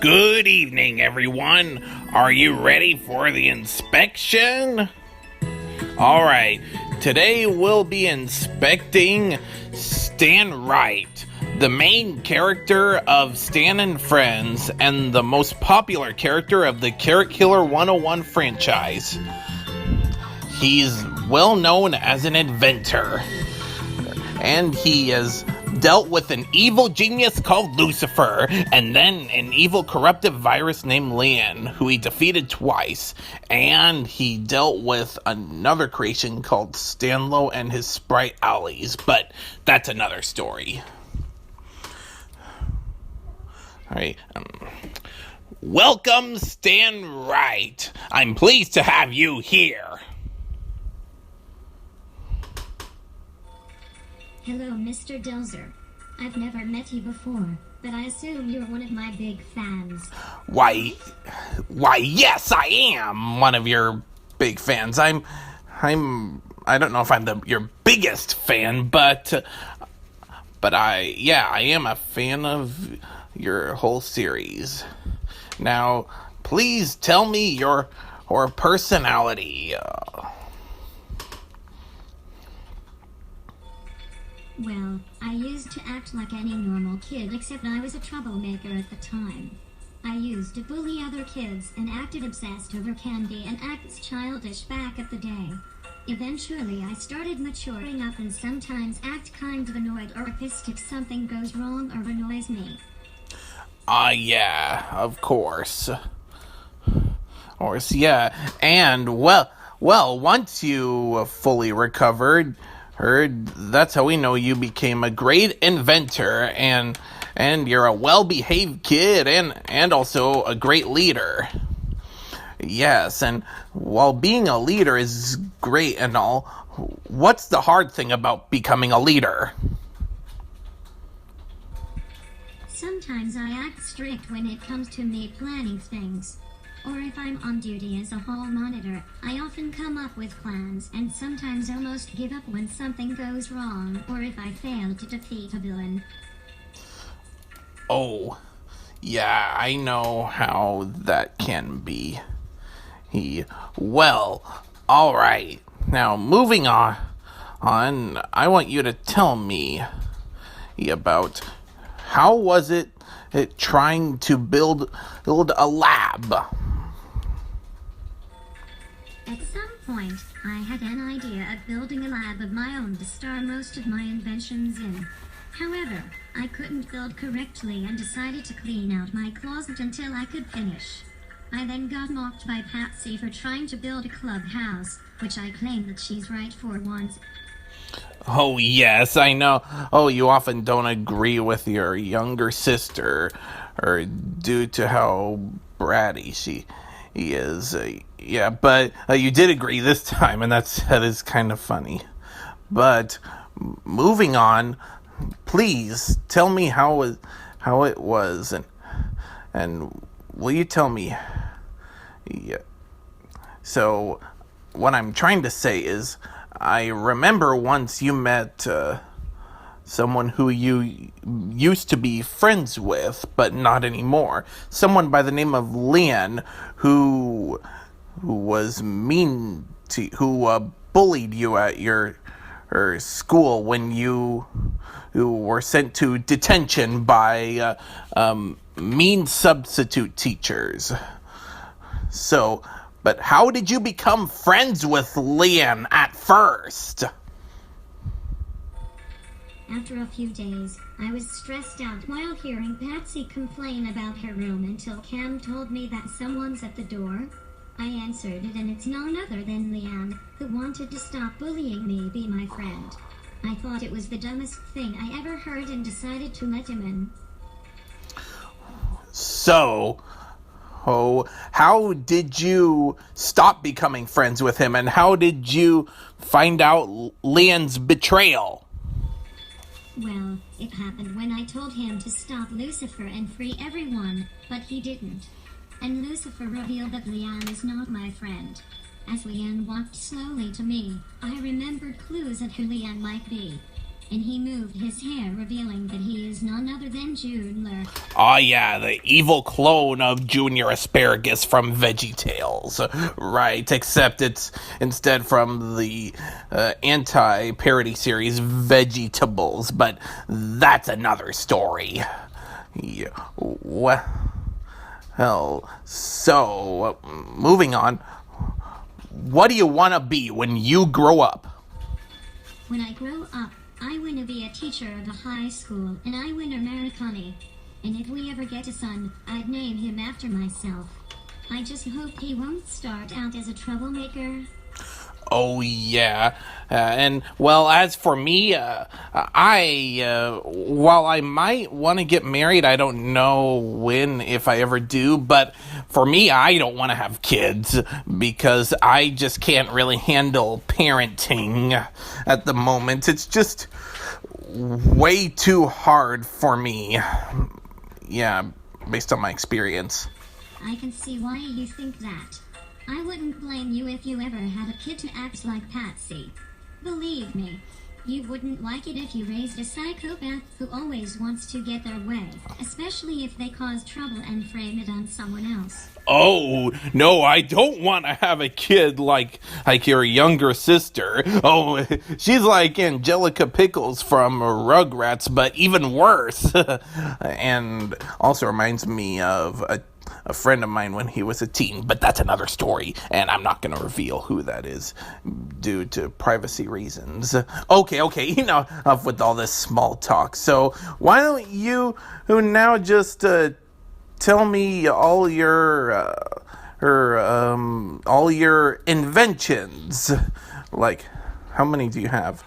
Good evening, everyone. Are you ready for the inspection? Alright, today we'll be inspecting Stan Wright, the main character of Stan and Friends and the most popular character of the CarrotKiller101 franchise. He's well known as an inventor, and he has dealt with an evil genius called Lucifer, and then an evil corruptive virus named Leon, who he defeated twice, and he dealt with another creation called Stanlo and his sprite Ollies, but that's another story. Alright, welcome, Stan Wright. I'm pleased to have you here. Hello, Mr. Delzer. I've never met you before, but I assume you're one of my big fans. Why, yes, I am one of your big fans. I don't know if I'm your biggest fan, but I am a fan of your whole series. Now, please tell me your personality. Well, I used to act like any normal kid, except I was a troublemaker at the time. I used to bully other kids and acted obsessed over candy and acted childish back at the day. Eventually, I started maturing up and sometimes act kind of annoyed or pissed if something goes wrong or annoys me. Yeah, of course. Yeah. And, well, once you fully recovered, that's how we know you became a great inventor, and you're a well-behaved kid, and also a great leader. Yes, and while being a leader is great and all, what's the hard thing about becoming a leader? Sometimes I act strict when it comes to me planning things. Or if I'm on duty as a hall monitor, I often come up with plans and sometimes almost give up when something goes wrong or if I fail to defeat a villain. Oh, yeah, I know how that can be. Well, alright. Now, moving on, I want you to tell me about how was it trying to build a lab? At some point, I had an idea of building a lab of my own to store most of my inventions in. However, I couldn't build correctly and decided to clean out my closet until I could finish. I then got mocked by Patsy for trying to build a clubhouse, which I claim that she's right for once. Oh, yes, I know. Oh, you often don't agree with your younger sister, or due to how bratty she is. Yeah, but you did agree this time, and that is kind of funny. But moving on, please tell me how it was, and will you tell me? Yeah. So what I'm trying to say is, I remember once you met someone who you used to be friends with, but not anymore. Someone by the name of Leon, who was mean to, who bullied you at your school when you were sent to detention by mean substitute teachers. So, but how did you become friends with Leon at first? After a few days, I was stressed out while hearing Patsy complain about her room until Cam told me that someone's at the door. I answered it, and it's none other than Leon, who wanted to stop bullying me, be my friend. I thought it was the dumbest thing I ever heard and decided to let him in. So, how did you stop becoming friends with him, and how did you find out Leon's betrayal? Well, it happened when I told him to stop Lucifer and free everyone, but he didn't. And Lucifer revealed that Leon is not my friend. As Leon walked slowly to me, I remembered clues at who Leon might be. and he moved his hair, revealing that he is none other than Junior. Oh yeah, the evil clone of Junior Asparagus from VeggieTales. Right, except it's instead from the anti-parody series Vegetables, but that's another story. Yeah, well, so, moving on. What do you want to be when you grow up? When I grow up, I want to be a teacher of a high school, and I want Americani. And if we ever get a son, I'd name him after myself. I just hope he won't start out as a troublemaker. Oh, yeah. And, well, as for me, while I might want to get married, I don't know when, if I ever do, but for me, I don't want to have kids because I just can't really handle parenting at the moment. It's just way too hard for me. Yeah, based on my experience. I can see why you think that. I wouldn't blame you if you ever had a kid to act like Patsy. Believe me, you wouldn't like it if you raised a psychopath who always wants to get their way, especially if they cause trouble and frame it on someone else. Oh, no, I don't want to have a kid like your younger sister. Oh, she's like Angelica Pickles from Rugrats, but even worse. And also reminds me of a friend of mine when he was a teen, but that's another story, and I'm not going to reveal who that is due to privacy reasons. Okay, enough with all this small talk. So why don't you now just tell me all your inventions? Like, how many do you have?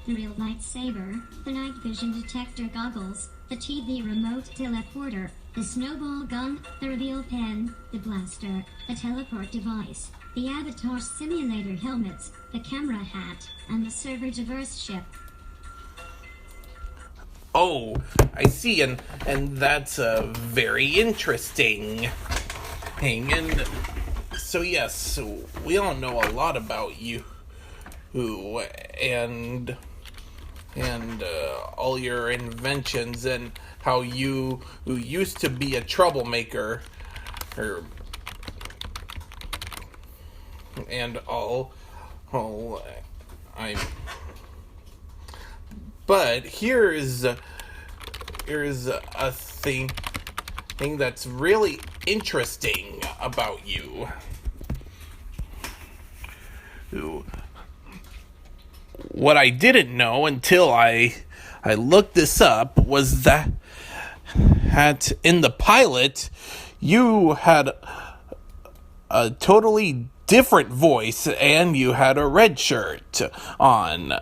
The real lightsaber, the night vision detector goggles, the TV remote teleporter, the snowball gun, the reveal pen, the blaster, the teleport device, the avatar simulator helmets, the camera hat, and the server diverse ship. Oh, I see, and that's very interesting. And so yes, we all know a lot about you, and all your inventions and how you who used to be a troublemaker, and all I. But here's a thing that's really interesting about you. What I didn't know until I looked this up was that in the pilot you had a totally different voice and you had a red shirt on.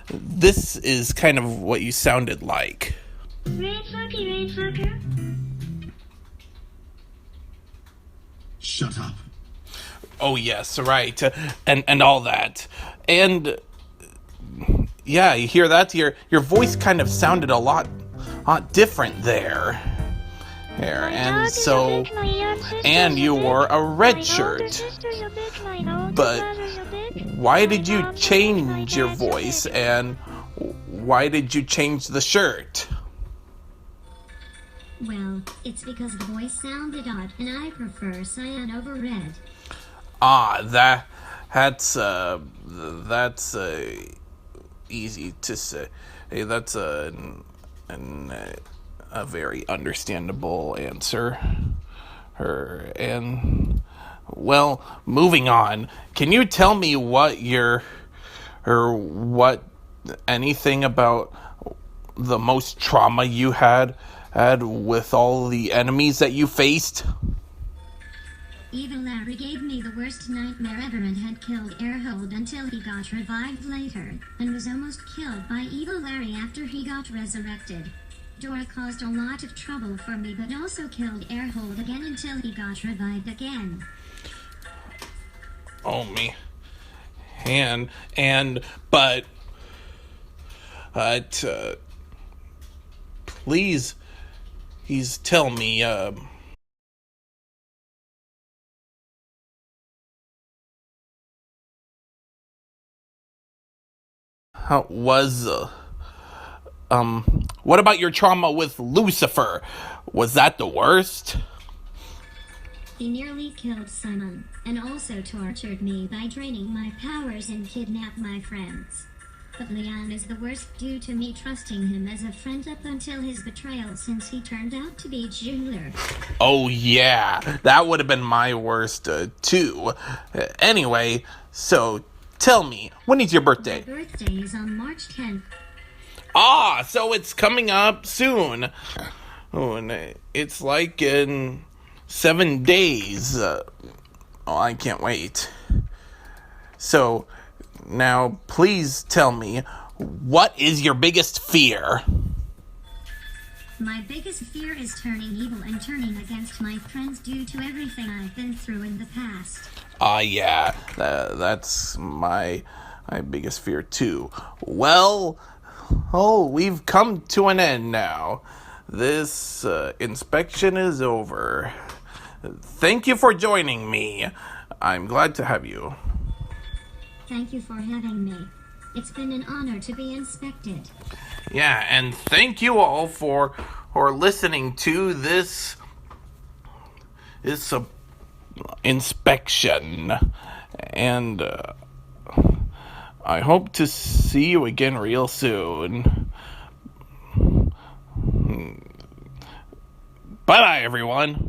This is kind of what you sounded like. Red fucker. Shut up. Oh yes, right, and all that, and yeah, you hear that? Your voice kind of sounded a lot different there. And so, and you wore a red shirt. But why did you change your voice, and why did you change the shirt? Well, it's because the voice sounded odd, and I prefer cyan over red. Ah, that's easy to say. Hey, that's a very understandable answer. And well, moving on. Can you tell me anything about the most trauma you had with all the enemies that you faced? Evil Larry gave me the worst nightmare ever and had killed Airhold until he got revived later, and was almost killed by Evil Larry after he got resurrected. Dora caused a lot of trouble for me, but also killed Airhold again until he got revived again. Oh me. But please tell me how was What about your trauma with Lucifer? Was that the worst? He nearly killed Simon, and also tortured me by draining my powers and kidnapped my friends. But Leon is the worst due to me trusting him as a friend up until his betrayal, since he turned out to be Junior. Oh yeah, that would have been my worst too. Anyway, so tell me, when is your birthday? My birthday is on March 10th. Ah, so it's coming up soon. Oh, and it's like in 7 days. I can't wait. So, now please tell me, what is your biggest fear? My biggest fear is turning evil and turning against my friends due to everything I've been through in the past. Yeah, that's my biggest fear too. Well, we've come to an end now. This inspection is over. Thank you for joining me. I'm glad to have you. Thank you for having me. It's been an honor to be inspected. Yeah, and thank you all for listening to this inspection. And I hope to see you again real soon. Bye-bye, everyone.